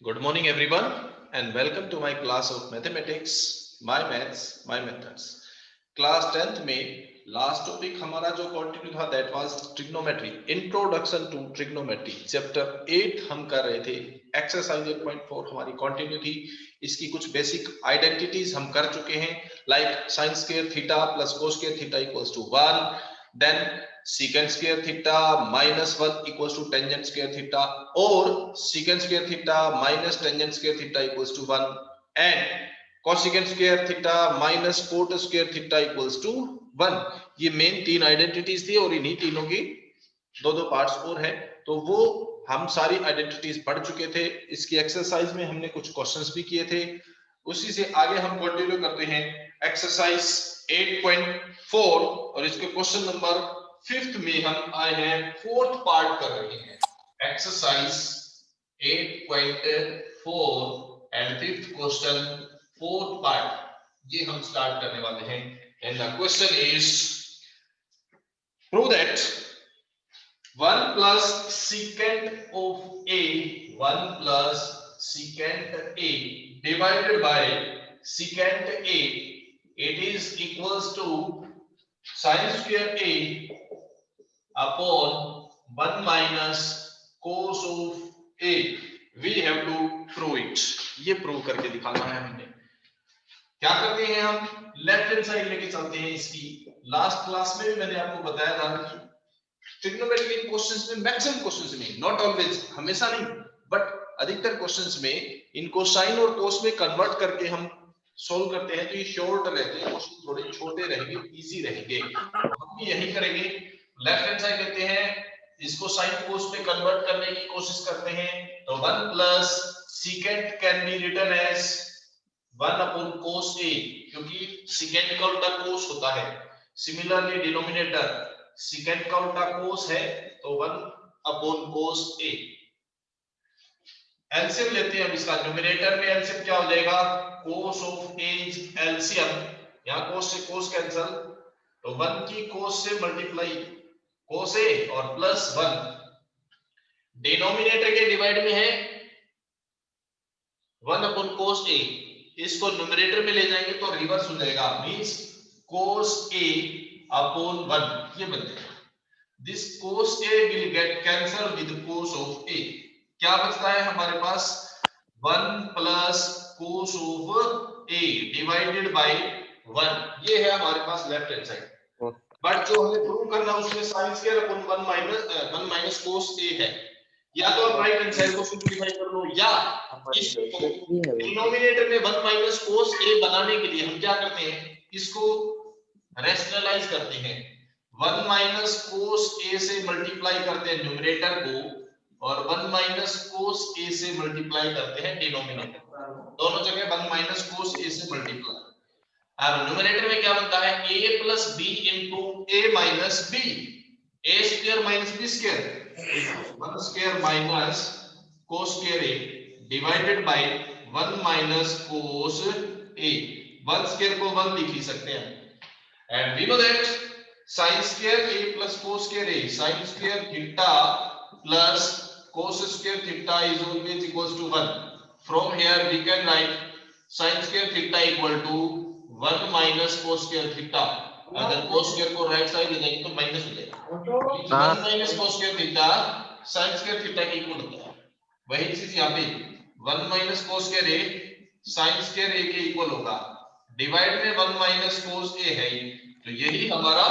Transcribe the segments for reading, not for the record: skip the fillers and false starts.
Good morning, everyone, and welcome to my class of mathematics, my maths, my methods. Class 10th में last topic हमारा जो continue था that was trigonometry, introduction to trigonometry. Chapter 8 हम कर रहे थे, exercise 8.4 हमारी कंटिन्यू थी। इसकी कुछ बेसिक आइडेंटिटीज हम कर चुके हैं, like sine square theta plus cos square theta equals to 1, then secant square theta minus 1 equals to tangent square theta, or secant square theta minus tangent square theta equals to 1, and cosecant square theta minus cot square theta equals to 1। ये main तीन identities थी और इन्हीं तीनों की दो दो parts और हैं, तो वो हम सारी आइडेंटिटीज पढ़ चुके थे। इसकी एक्सरसाइज में हमने कुछ क्वेश्चंस भी किए थे। उसी से आगे हम कंटिन्यू करते हैं एक्सरसाइज 8.4 और इसके क्वेश्चन नंबर 5th में हम आए हैं, 4th पार्ट कर रहे हैं। Exercise 8.4 and 5th question 4th part ये हम स्टार्ट करने वाले हैं। And the question is prove that 1 plus secant of a 1 plus secant a divided by secant a, it is equals to sin square a upon 1 minus cos of a। we have to prove it। ये prove करके दिखाना है हमने। क्या करते हैं, हम left hand side लेके चलते हैं इसकी। लास्ट क्लास में भी मैंने आपको बताया था कि ट्रिग्नोमेट्री के क्वेश्चंस में, मैक्सिमम क्वेश्चंस में, नॉट ऑलवेज, हमेशा नहीं, बट अधिकतर क्वेश्चंस में इनको साइन और कोस में कन्वर्ट करके हम सोल्व करते हैं, तो ये शॉर्ट रहते हैं, क्वेश्चन थोड़े छोटे रहेंगे, इजी रहेंगे। हम भी यही करेंगे, लेफ्ट हैंड साइड लेते हैं, इसको साइन कोस में कन्वर्ट करने की कोशिश करते हैं। तो 1 plus secant can be written as 1 upon cos a, क्योंकि secant का उल्टा cos होता है। सिमिलरली डिनोमिनेटर secant का उल्टा cos है, तो 1 अपॉन cos a। एलसीएम लेते हैं अब इसका। न्यूमरेटर में एलसीएम क्या हो जाएगा, cos of a is LCM, यहां cos से cos कैंसल, तो 1 की cos से मल्टीप्लाई cos a और प्लस 1। डिनोमिनेटर के डिवाइड में है 1 अपॉन cos a, इसको न्यूमरेटर में ले जाएंगे तो रिवर्स हो जाएगा, मींस cos a अपॉन 1 ये बन जाएगा। This cos a will get cancelled with cos of a। क्या बचता है हमारे पास, 1 plus cos of a divided bye 1। ये है हमारे पास लेफ्ट हैंड साइड। बट जो हमें प्रूव करना है उसमें sin square upon 1 minus cos a है। या तो आप राइट हैंड साइड को सिंपलीफाई कर लो, या इसको डिनोमिनेटर में 1 माइनस cos a बनाने के लिए हम क्या करते हैं, इसको रैशनलाइज करते हैं। 1 माइनस cos a से मल्टीप्लाई करते हैं न्यूमरेटर को, और 1 माइनस cos a से मल्टीप्लाई करते हैं डिनोमिनेटर, दोनों जगह 1 माइनस cos a से मल्टीप्लाई। अब न्यूमरेटर में क्या बनता है, a plus b into a minus b, a square minus b square, 1 square minus cos square a divided bye 1 minus cos a। 1 square को 1 लिख ही सकते हैं। And we know that sin square a plus cos square a, sin square theta plus cos square theta is always equals to 1। from here we can write sin square theta equal to 1 minus cos square theta. अगर cos square को right side ले जाएंगे तो minus हो जाएगा, 1 minus cos square theta sin square theta के equal होता है। वही चीज यहाँ पे 1 minus cos square a sin square a के इक्वल होगा, डिवाइड में 1 माइनस cos a है, तो यही हमारा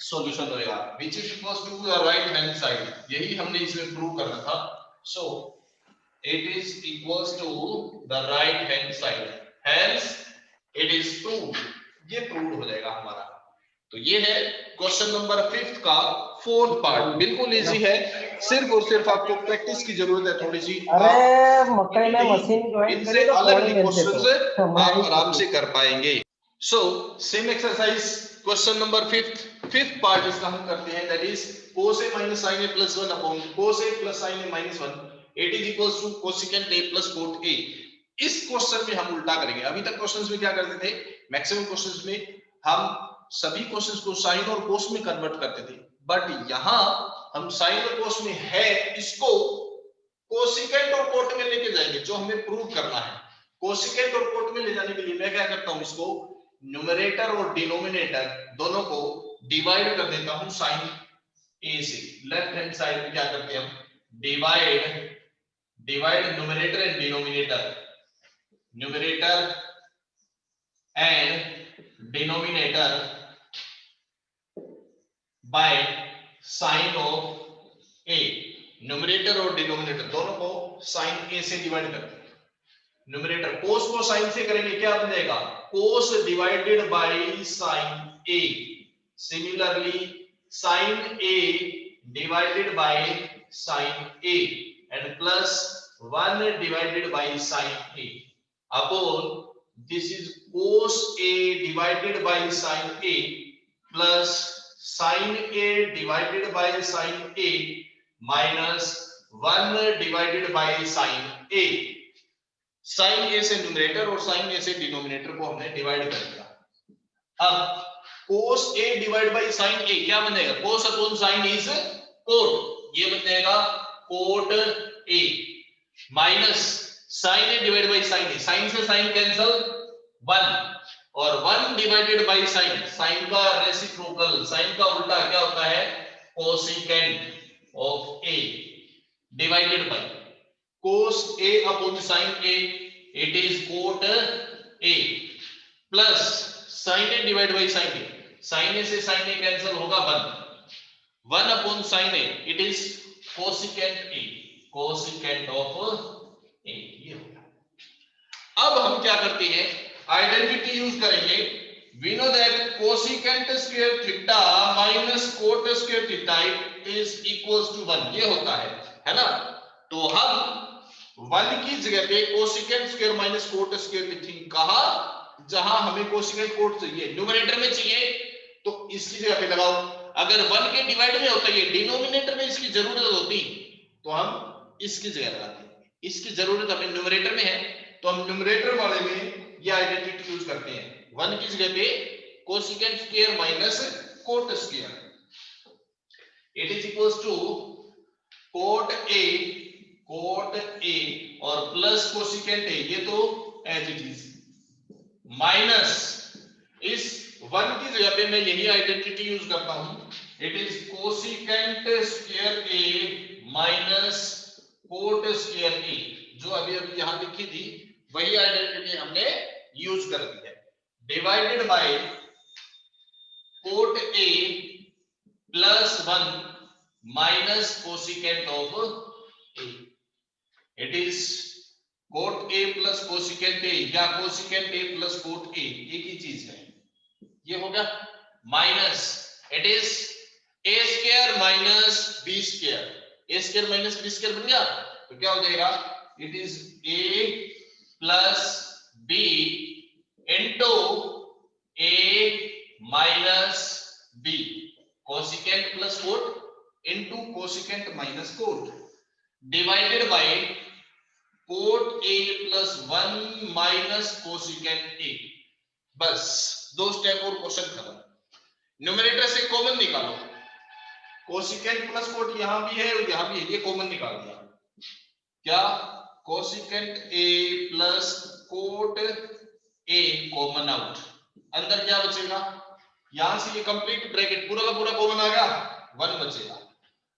सॉल्यूशन होगा, which is equals to the right hand side। यही हमने इसमें प्रूव करना था। so it is equals to the right hand side, hence it is proved। ये प्रूव हो जाएगा हमारा। तो ये है क्वेश्चन नंबर 5th का 4th पार्ट। बिल्कुल इजी है, सिर्फ और सिर्फ आपको प्रैक्टिस की जरूरत है थोड़ी सी। अरे मकई में मशीन इनसे अलग भी क्वेश्चंस आप आराम से कर पाएंगे। So same exercise question number 5th part इसका हम करते हैं, that is cos a minus sin a plus 1 upon cos a plus sin a minus 1, it is equals to cosecant a plus cot a। इस question में हम उल्टा करेंगे। अभी तक क्वेश्चंस में क्या करते थे, मैक्सिमम क्वेश्चंस में हम सभी क्वेश्चंस को साइन और कोस में कन्वर्ट करते थे, बट यहां हम साइन और कोस में है इसको कोसिकेंट और कोट में लेके जाएंगे, जो हमें प्रूव करना है। कोसिकेंट और कोट में ले जाने के लिए मैं क्या करता हूं, इसको न्यूमरेटर और डिनोमिनेटर दोनों को डिवाइड कर देता हूं साइन ए से। लेफ्ट हैंड साइड में क्या करते हैं हम, divide numerator and denominator, numerator and denominator by sine of A. Numerator और डिनोमिनेटर दोनों को साइन ए से डिवाइड करते हैं। न्यूमरेटर कोस को साइन से करेंगे, क्या बन जाएगा, cos divided by sine A. Similarly sine A divided by sine A and plus 1 divided by sine A upon this is cos A divided by sine A plus sine A divided by sine A minus 1 divided by sine A. Sine A से numerator और sign A से denominator को हमने divide कर दिया। अब cos a divide by sine a क्या बनेगा, cos upon sine is cot, ये बन जाएगा cot a minus sine a divide by sine A, sine से साइन कैंसल 1 और 1 डिवाइडेड बाय साइन, साइन का रेसिप्रोकल, साइन का उल्टा क्या होता है, cosecant of a divided by cos a upon sin a, it is cot a plus sin a divided by sin a, sin a से sin a cancel होगा 1 upon sin a, it is cosecant a, cosecant of a, ये हो गया। अब हम क्या करते हैं, आइडेंटिटी यूज करेंगे। we know that cosecant square theta minus cot square theta is equals to 1, ये होता है ना। तो हम 1 की जगह पे cosecant square minus cot square लिखेंगे, कहा जहां हमें कोसिकेंट कोट चाहिए, न्यूमरेटर में चाहिए तो इसकी जगह पे लगाओ। अगर 1 के डिवाइड में होता है, डिनोमिनेटर में इसकी जरूरत होती तो हम इसकी जगह लगाते। इसकी जरूरत हमें न्यूमरेटर में है तो हम न्यूमरेटर वाले में ये आइडेंटिटी यूज करते हैं। 1 की जगह पे cosecant square minus cot square, it is equals to cot a और प्लस कोसिकेंट ए, ये तो एज इट इज, माइनस इस 1 की जगह पे मैं यही आइडेंटिटी यूज करता हूं, it is cosecant square A minus cot square A, जो अभी अभी यहां लिखी थी वही आइडेंटिटी हमने यूज कर दी है, divided by cot A plus 1 minus cosecant of A. It is cot a plus cosecant a या cosecant a plus cot a, एक ही चीज है, ये हो गया। Minus it is a square minus b square, a square minus b square बन गया तो क्या हो जाएगा, it is a plus b into a minus b, cosecant plus cot into cosecant minus cot, divided by cot a plus 1 minus cosecant a। बस 2 step और question खत्म। Numerator से कॉमन निकालो, कोसिकेंट प्लस कोट यहां भी है और यहां भी है, ये कॉमन निकाल दिया। क्या, cosecant a plus coat a common out, अंदर क्या बचेगा, यहां से ये कंप्लीट ब्रैकेट पूरा का पूरा कॉमन आ गया, 1 बचेगा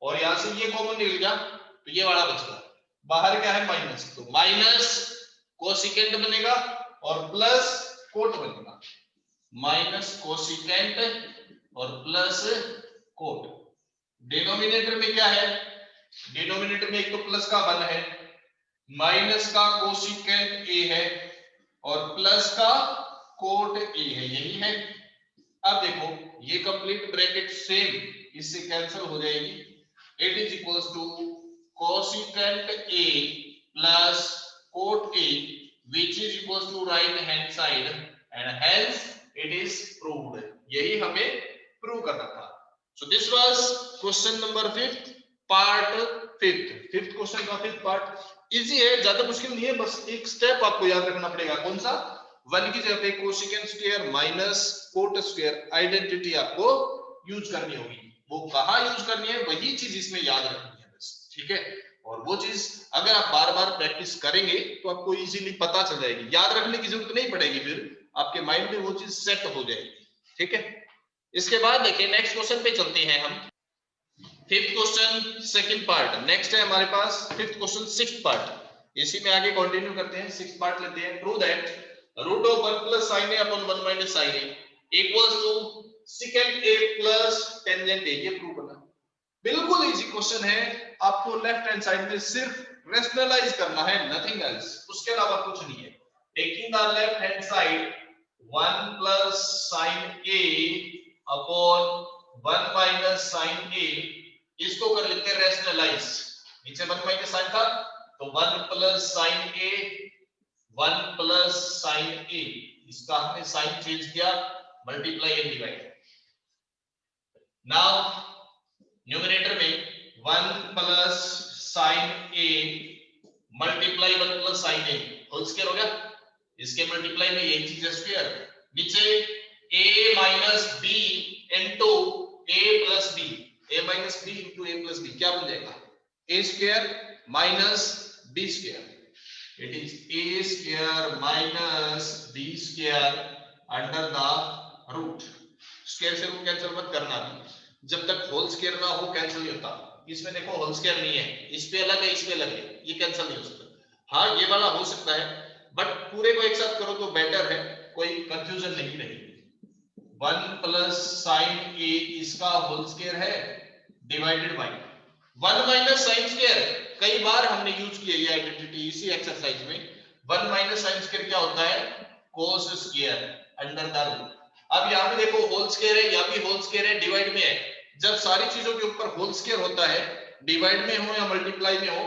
और यहां से ये कॉमन निकल गया तो ये वाला बच गया। बाहर क्या है, माइनस, तो माइनस कोसिकेंट बनेगा और प्लस कोट बनेगा, माइनस कोसिकेंट और प्लस कोट। डिनोमिनेटर में क्या है, डिनोमिनेटर में एक तो प्लस का 1 है, माइनस का कोसिकेंट a है और प्लस का कोट a है, यही है। अब देखो ये कंप्लीट ब्रैकेट सेम इससे कैंसिल हो जाएगी, it is equals to cosecant a plus cot a which is equals to right hand side and hence it is proved, यही हमें प्रूव करना था। so this was question number 5th part 5th question का 5th part easy है, ज्यादा मुश्किल नहीं है, बस एक स्टेप आपको याद रखना पड़ेगा, कौन सा, 1 की जगह पे cosecant square minus cot square identity आपको यूज करनी होगी, वो कहां यूज करनी है वही चीज इसमें याद रखनी है बस, ठीक है। और वो चीज अगर आप बार बार प्रैक्टिस करेंगे तो आपको इजीली पता चल जाएगी, याद रखने की जरूरत नहीं पड़ेगी, फिर आपके माइंड में वो चीज सेट हो जाएगी। ठीक है, इसके बाद देखिए नेक्स्ट क्वेश्चन पे चलते हैं हम। Fifth question second part next है हमारे पास। फिफ्थ क्वेश्चन सिक्स्थ पार्ट, इसी में आगे कंटिन्यू करते हैं, सिक्स्थ पार्ट लेते हैं। Prove that root of 1 plus sin a upon 1 minus sin a equals to secant a plus tangent a। ये प्रूव करना बिल्कुल इजी क्वेश्चन है, आपको लेफ्ट हैंड साइड में सिर्फ रेशनलाइज करना है, नथिंग एल्स, उसके अलावा कुछ नहीं है। Taking the left hand side 1 plus sin a upon 1 minus sin a, इसको कर लेते हैं रेशनलाइज। नीचे 1 माइनस sin था तो 1 plus sin a 1 plus sin a, इसका हमने साइन चेंज किया, multiply and divide. Now numerator में 1 plus sin a multiply 1 plus sin a whole square हो गया, इसके मल्टीप्लाई में यही चीज है स्क्वायर। नीचे a minus b into a plus b, a minus b into a plus b क्या बन जाएगा, a square minus b square. It is a square minus b square under the root। Square से root cancel मत करना, जब तक whole square ना हो कैंसिल नहीं होता। इसमें देखो होल स्क्वायर नहीं है, इस पे अलग है, इस पे अलग है, ये कैंसिल नहीं हो सकता। हाँ ये वाला हो सकता है, बट पूरे को एक साथ करो तो बेटर है, कोई कंफ्यूजन नहीं रहेगी। 1 प्लस sin a इसका होल स्क्वायर है divided by 1 minus sin square. कई बार हमने यूज किया ये आइडेंटिटी इसी एक्सरसाइज में। 1 माइनस sin स्क्वायर क्या होता है, cos square under the root. अब यहां पे देखो होल स्क्वायर है, यहां भी होल स्क्वायर है, डिवाइड में है। जब सारी चीजों के ऊपर होल स्क्वायर होता है, डिवाइड में हो या मल्टीप्लाई में हो,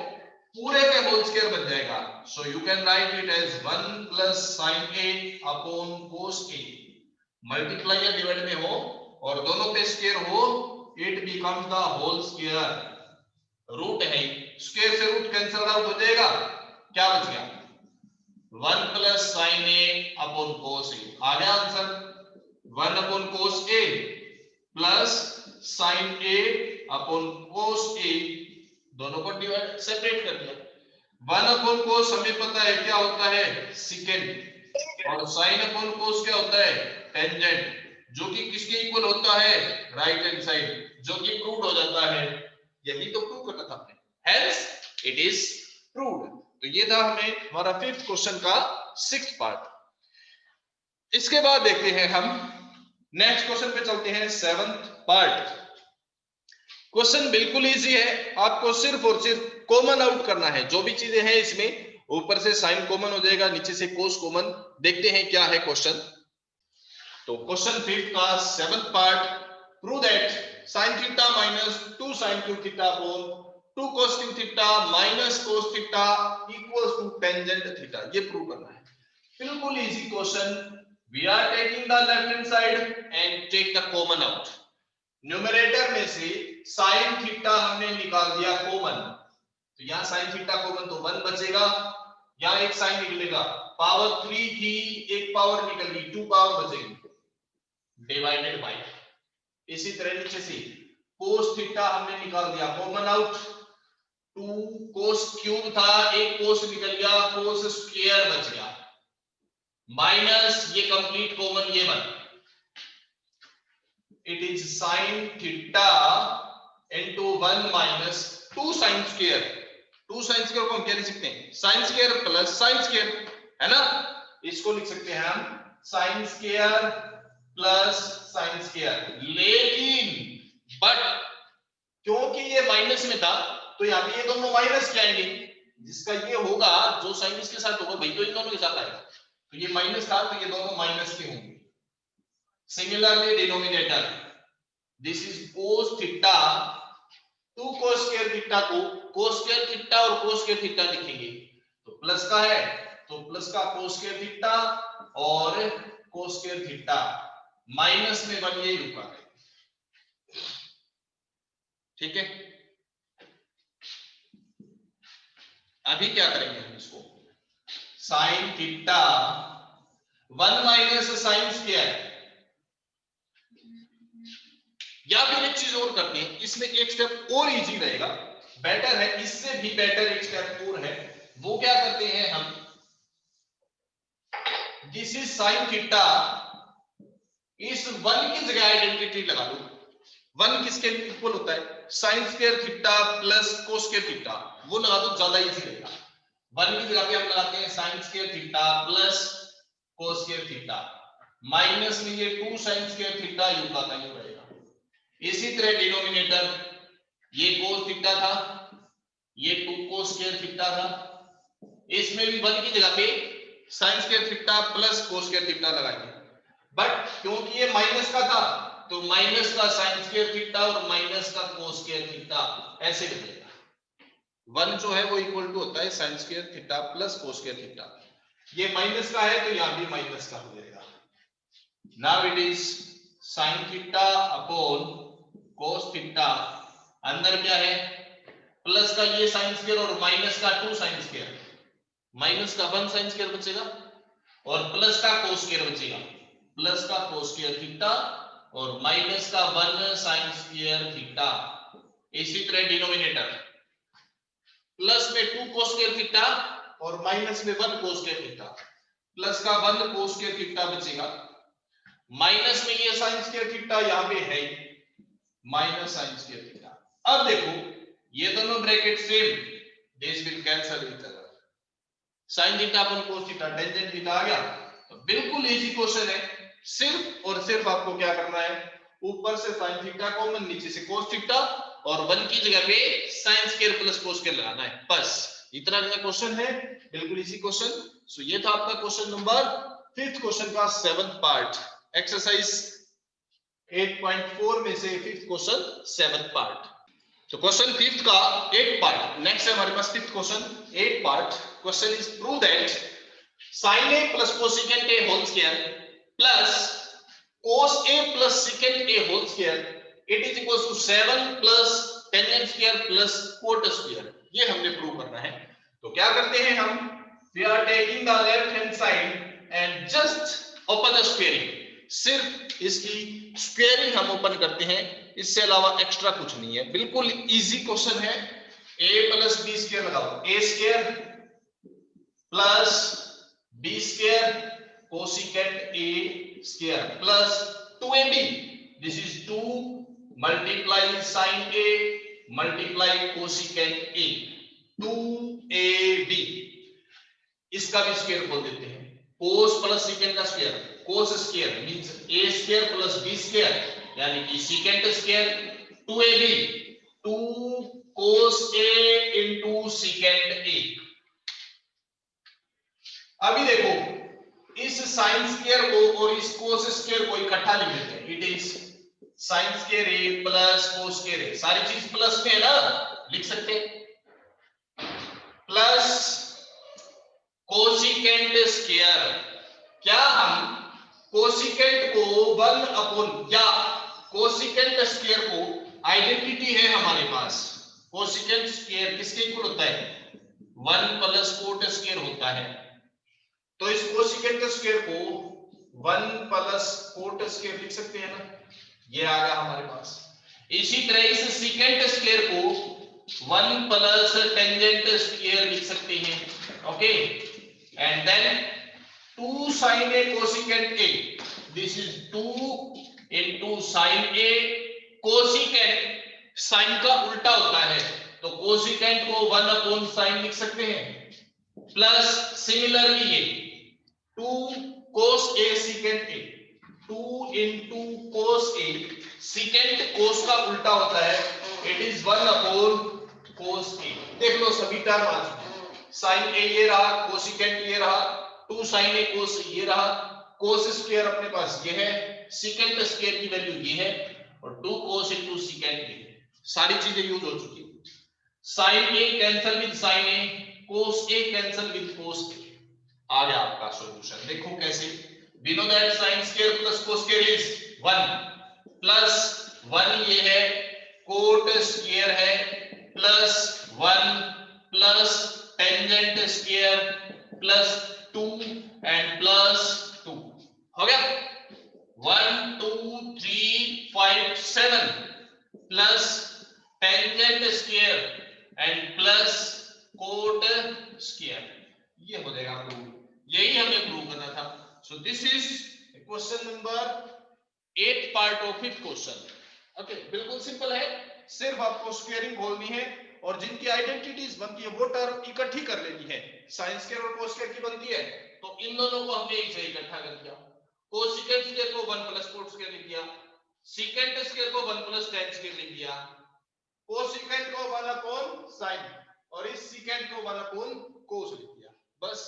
पूरे पे होल स्क्वायर बन जाएगा। So you can write it as 1 plus sin a upon cos a। Multiply या डिवाइड में हो और दोनों पे स्क्वायर हो, it becomes the whole square. Root है, स्क्वायर से रूट कैंसिल आउट हो जाएगा, क्या बच गया 1 plus sin a upon cos a। आ गया answer 1 upon cos a plus sin a upon cos a, दोनों को डिवाइड सेपरेट कर दिया। 1 अपॉन cos हमें पता है क्या होता है सेकेंड, और sin अपॉन cos क्या होता है टेंजेंट, जो कि किसके इक्वल होता है राइट हैंड साइड, जो कि प्रूव हो जाता है। यही तो प्रूव करना था हमने, हेंस इट इज प्रूव्ड। तो ये था हमें हमारा फिफ्थ क्वेश्चन का सिक्स्थ पार्ट। इसके बाद देखते हैं हम नेक्स्ट क्वेश्चन पे चलते हैं सेवंथ पार्ट। क्वेश्चन बिल्कुल इजी है, आपको सिर्फ और सिर्फ कॉमन आउट करना है, जो भी चीजें हैं इसमें, ऊपर से साइन कॉमन हो जाएगा, नीचे से कोस कॉमन। देखते हैं क्या है क्वेश्चन। तो क्वेश्चन फिफ्थ का seventh part, prove that sin theta minus 2 sin cube theta upon 2 cos cube theta minus cos theta equals to tangent theta. ये प्रूव करना है, बिल्कुल easy question. We are taking the left hand side and take the common out. Numerator में से sin theta हमने निकाल दिया common, तो यहां sin थीटा कॉमन तो 1 बचेगा, यहां एक sin निकलेगा, पावर 3 की एक पावर निकल गई, 2 पावर बचेगी, डिवाइडेड बाय। इसी तरह नीचे से cos थीटा हमने निकाल दिया कॉमन आउट, 2 cos क्यूब था, एक cos निकल गया, cos स्क्वायर बच गया, माइनस ये कंप्लीट कॉमन ये 1। It is sin theta into 1 minus 2 sin square. 2 sin square को हम क्या लिख सकते हैं, sin square plus sin square, है ना। इसको लिख सकते हैं हम sin square plus sin square. लेकिन बट क्योंकि ये माइनस में था तो यहां पे ये दोनों माइनस के आएंगे, जिसका ये होगा जो साइन इसके साथ होगा भाई तो इन दोनों के साथ आएगा, तो ये माइनस था तो ये दोनों माइनस के होंगे। Similarly denominator, this is cos theta, 2 cos square theta को cos स्क्वायर थीटा और cos स्क्वायर थीटा लिखेंगे, तो प्लस का है तो प्लस का cos स्क्वायर थीटा और cos स्क्वायर थीटा, माइनस में 1 ये रुका है, ठीक है। अभी क्या करेंगे हम इसको, sin theta 1 minus sine square, या फिर एक चीज और करते हैं, इसमें एक स्टेप और इजी रहेगा। बेटर है, इससे भी बेटर एक स्टेप और है, वो क्या करते हैं हम, दिस इज साइन थीटा, इस 1 की जगह आइडेंटिटी लगा दो। 1 किसके इक्वल होता है, sine square theta plus cos square theta, वो लगा दो, ज्यादा इजी रहेगा। 1 की जगह पे हम लगाते हैं sign square theta plus cos square theta, minus में ये 2 साइन स्क्वायर थीटा यू का यूं रहेगा। इसी तरह डिनोमिनेटर, ये कोस थीटा था, ये 2 कोस स्क्वायर थीटा था, इसमें भी 1 की जगह पे sign square theta plus cos square theta लगाएंगे। बट क्योंकि ये माइनस का था तो माइनस का साइन स्क्वायर थीटा और माइनस का कोस स्क्वायर थीटा ऐसे बनेगा। 1 जो है वो इक्वल टू होता है sine square theta plus cos square theta, ये माइनस का है तो यहां भी माइनस का हो जाएगा। Now it is sine theta upon cos theta, अंदर क्या है, प्लस का ये साइन स्क्वायर और माइनस का 2 साइन स्क्वायर, माइनस का 1 साइन स्क्वायर बचेगा और प्लस का कोस स्क्वायर बचेगा, प्लस का कोस स्क्वायर थीटा और माइनस का 1 साइन स्क्वायर थीटा। इसी तरह डिनोमिनेटर, प्लस में 2 कोस स्क्वायर थीटा और माइनस में 1 कोस स्क्वायर थीटा, प्लस का 1 कोस स्क्वायर थीटा बचेगा, माइनस में ये साइन स्क्वायर थीटा यहां पे है माइनस साइन स्क्वायर थीटा। अब देखो ये दोनों bracket same, this will cancel each other, sine theta upon cos theta, tangent theta आ गया। तो बिल्कुल इजी क्वेश्चन है, सिर्फ और सिर्फ आपको क्या करना है, ऊपर से साइन थीटा कॉमन, नीचे से कोस थीटा और 1 की जगह पे sign square plus cos square लगाना है, बस इतना का क्वेश्चन है, बिल्कुल इजी क्वेश्चन। सो ये था आपका क्वेश्चन नंबर 5th क्वेश्चन का 7th पार्ट, एक्सरसाइज 8.4 में से 5th क्वेश्चन 7th पार्ट। तो क्वेश्चन 5th का 8 पार्ट, नेक्स्ट है हमारे पास 5th question 8 part. Question is prove that sin a plus cosecant a whole square plus cos a plus secant a whole square it is equals to 7 plus tangent square plus cot square, ये हमने prove करना है। तो क्या करते हैं हम, we are taking the left hand side and just open the squaring, सिर्फ इसकी स्क्वेयरिंग हम ओपन करते हैं, इससे अलावा एक्स्ट्रा कुछ नहीं है, बिल्कुल इजी क्वेश्चन है। a प्लस b स्क्वायर लगाओ, a square plus b square cosecant a square plus 2ab, this is 2 multiply sin a multiply cosecant a, 2ab, इसका भी स्क्वायर बोल देते हैं, cos प्लस सेकेंट का square, cos square means a square plus b square यानी कि secant square, 2ab 2 cos a into secant a। अभी देखो इस साइन स्क्वायर को और इस कोस स्क्वायर को इकट्ठा लिख लेते हैं, it is sign square a plus cos square a, सारी चीज प्लस में है ना, लिख सकते हैं, प्लस कोसेकेंट स्क्वायर, क्या हम कोसेकेंट को 1 अपॉन, या कोसेकेंट स्क्वायर को आइडेंटिटी है हमारे पास, कोसेकेंट स्क्वायर किसके इक्वल होता है, 1 प्लस कोट स्क्वायर होता है, तो इस कोसेकेंट स्क्वायर को 1 प्लस कोट स्क्वायर लिख सकते हैं ना, ये आ गया हमारे पास। इसी तरह इस सेकेंट स्क्वायर को 1 प्लस टेंजेंट स्क्वायर लिख सकते हैं, okay, and then 2 sin a cosecant a, this is 2 into sin a, cosecant sine का उल्टा होता है तो कोसेकेंट को 1 अपॉन साइन लिख सकते हैं, प्लस सिमिलरली ये 2 cos a secant a, 2 into cos a, secant cos का उल्टा होता है, it is 1 upon cos a। देख लो सभी टर्म आ चुके हैं, sin a ये रहा, cosecant ये रहा, 2 sin a cos ये रहा, cos स्क्वायर अपने पास ये है, secant स्क्वायर की वैल्यू ये है और 2 cos into secant ये है, सारी चीजें यूज हो चुकी है। sin a cancel with sin a, cos a cancel with cos a, आ गया आपका सॉल्यूशन। देखो कैसे, we know that sin square plus cos square is 1 plus 1 ये है, cot square है plus 1 plus tangent square plus 2 and plus 2, हो गया 1 2 3 5 7 plus tangent square and plus cot square, ये हो जाएगा प्रूव। यही हमें प्रूव करना था। सो this is question number 8 part of 5th question. Okay, बिल्कुल सिंपल है, सिर्फ आपको स्क्वायरिंग खोलनी है और जिनकी आइडेंटिटीज बनती है वो टर्म इकट्ठी कर लेनी है। साइन स्क्वायर और कोस स्क्वायर की बनती है, तो इन दोनों को हमने एक से इकट्ठा कर दिया। कोसेकेंट स्क्वायर को 1 प्लस कोट स्क्वायर लिख दिया, सेकेंट स्क्वायर को 1 प्लस tan स्क्वायर लिख दिया, कोसेकेंट को 1 अपॉन साइन और इस सेकेंट को 1 अपॉन कोस लिख दिया, बस,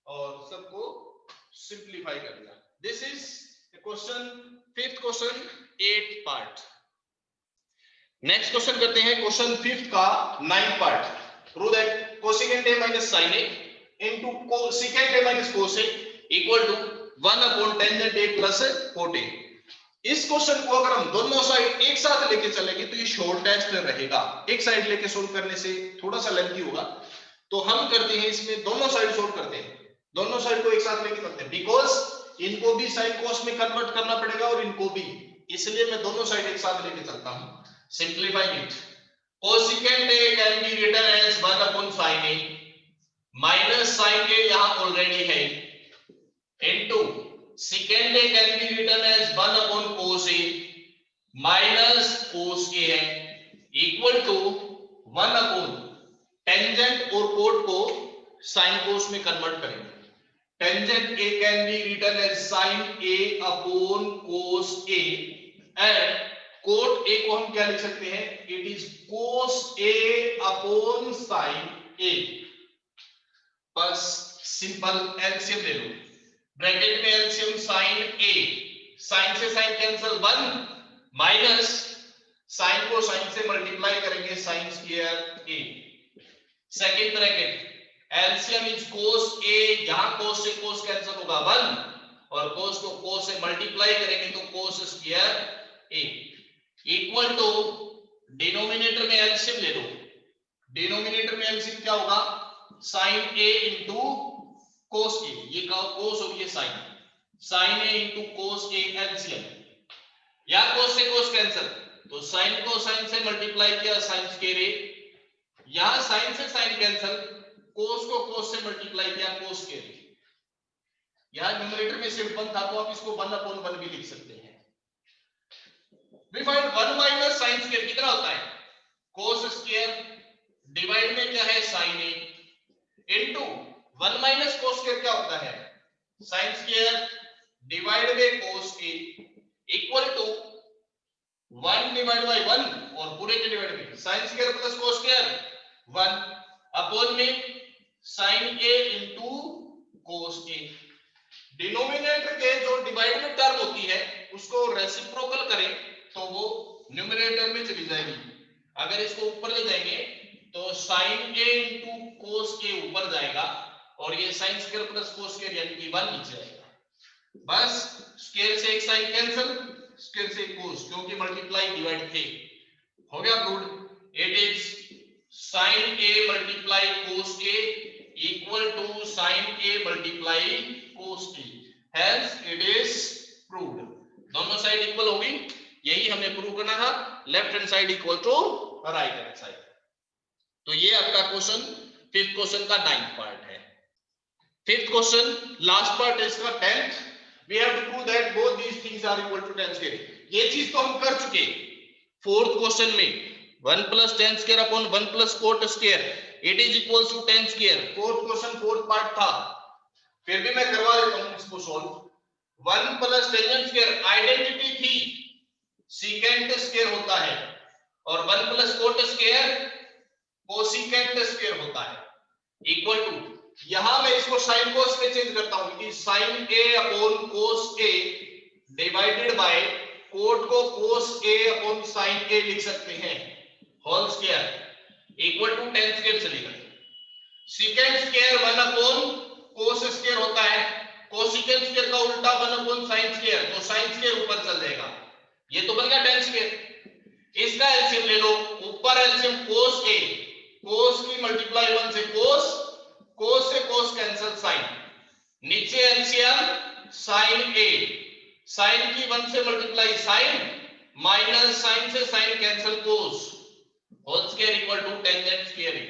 और सबको सिंपलीफाई कर दिया। This is question 5th question 8 part. Next question करते हैं क्वेश्चन 5th का 9th part. Prove that cosecant a minus sin a into cosecant a minus cos a equal to 1 upon tangent a plus cot a। इस क्वेश्चन को अगर हम दोनों side एक साथ लेके चलेंगे तो ये शॉर्टेस्ट रहेगा। एक साइड लेके सोल्व करने से थोड़ा सा लेंथी होगा, तो हम करते हैं इसमें दोनों साइड सोल्व करते हैं, दोनों साइड को एक साथ लेके चलते हैं, बिकॉज इनको भी साइन कॉस में कन्वर्ट करना पड़ेगा और इनको भी, इसलिए मैं दोनों साइड एक साथ लेके चलता हूं। Simplify it, cosecant a can be written as 1 upon sin a minus sin a यहां ऑलरेडी है into secant a can be written as 1 upon cos a minus cos a है equal to 1 upon tangent और cot को sin cos में convert करेंगे। tangent a can be written as sin a upon cos a and cot a को हम क्या लिख सकते हैं, it is cos a upon sin a। बस सिंपल एलसीएम ले लो, ब्रैकेट में एलसीएम साइन a, साइन से साइन कैंसिल 1 माइनस साइन को साइन से मल्टीप्लाई करेंगे sign square a। Second bracket LCM is cos a, यहां कोस से कोस कैंसिल होगा 1 और कोस को कोस से मल्टीप्लाई करेंगे तो cos square a equal to denominator में एलसीएम ले लो, डिनोमिनेटर में एलसीएम क्या होगा, sine a into cos a, ये कोस और ये sine, sine a into cos a LCM, या कोस से कोस कैंसिल तो साइन को साइन से मल्टीप्लाई किया साइन स्क्वायर a, यहां साइन से साइन कैंसिल, कोस को कोस से मल्टीप्लाई किया कोस स्क्वायर a। यहां न्यूमरेटर में सिर्फ 1 था तो आप इसको 1 अपॉन 1 भी लिख सकते हैं। We find 1 minus sine square कितना होता है, कोस स्क्वायर डिवाइड में क्या है sine a into 1 minus cos square क्या होता है, साइन स्क्वायर डिवाइड में cos a equal to 1 divide by 1 और पूरे के डिवाइड में sine square plus cos square 1 upon में sine a into cos a। Denominator के जो डिवाइड में टर्म होती है उसको रेसिप्रोकल करें तो वो न्यूमरेटर में चली जाएगी। अगर इसको ऊपर ले जाएंगे तो sine a into cos a ऊपर जाएगा और ये sine square plus cos square यानी कि 1 नीचे आएगा। बस स्क्वायर से एक साइन कैंसिल, स्क्वायर से कोस, क्योंकि मल्टीप्लाई डिवाइड थे, हो गया proved. It is sine a multiply cos a equal to sine a multiply cos a, hence it is proved. दोनों साइड इक्वल होगी, यही हमें प्रूव करना था, left hand side equal to right hand side. तो ये आपका क्वेश्चन 5th क्वेश्चन का 9th पार्ट है। 5th क्वेश्चन लास्ट पार्ट है इसका 10th। We have to prove that both these things are equal to tan square. ये चीज तो हम कर चुके 4th क्वेश्चन में, 1 plus tan square upon 1 plus cot square it is equals to tan square. 4th question 4th part था, फिर भी मैं करवा देता हूं इसको solve. 1 plus tangent square identity थी, सेकेंट स्क्वायर होता है और 1 plus cot square cosecant square होता है इक्वल टू, यहां मैं इसको साइन कोस में चेंज करता हूं कि sine a upon cos a divided by cot को cos a upon sine a लिख सकते हैं whole square equal to tan square चलेगा। Secant square 1 upon cos square होता है, कोसेकेंट स्क्वायर का उल्टा 1 अपॉन साइन स्क्वायर, तो साइन स्क्वायर ऊपर चल जाएगा, ये तो बन गया tan स्क्वायर। इसका एलसीएम ले लो, ऊपर एलसीएम कोस a, कोस की मल्टीप्लाई 1 से कोस, कोस से कोस कैंसिल साइन, नीचे एलसीएम साइन a, साइन की 1 से मल्टीप्लाई साइन माइनस साइन से sine cancel cos whole square equal to tangent square A.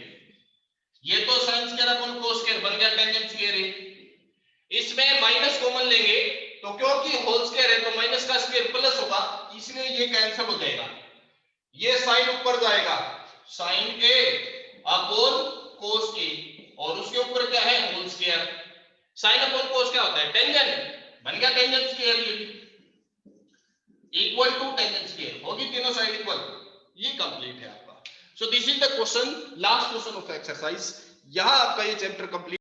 ये तो sin square upon cos square बन गया टेंजेंट स्क्वायर ए। इसमें माइनस कॉमन लेंगे तो क्योंकि होल स्क्वायर है तो माइनस का स्क्वायर प्लस होगा, इसलिए ये कैंसिल हो जाएगा। ये साइन ऊपर जाएगा, साइन ए अपॉन कोस ए, और उसके ऊपर क्या है whole square. Sine upon cos क्या होता है टेंजेंट, बन गया टेंजेंट स्क्वायर। ये इक्वल टू टेंजेंट स्क्वायर होगी, तीनों साइड इक्वल। ये कंप्लीट है आपका। So this is the question, last question of exercise. यहां आपका ये चैप्टर कंप्लीट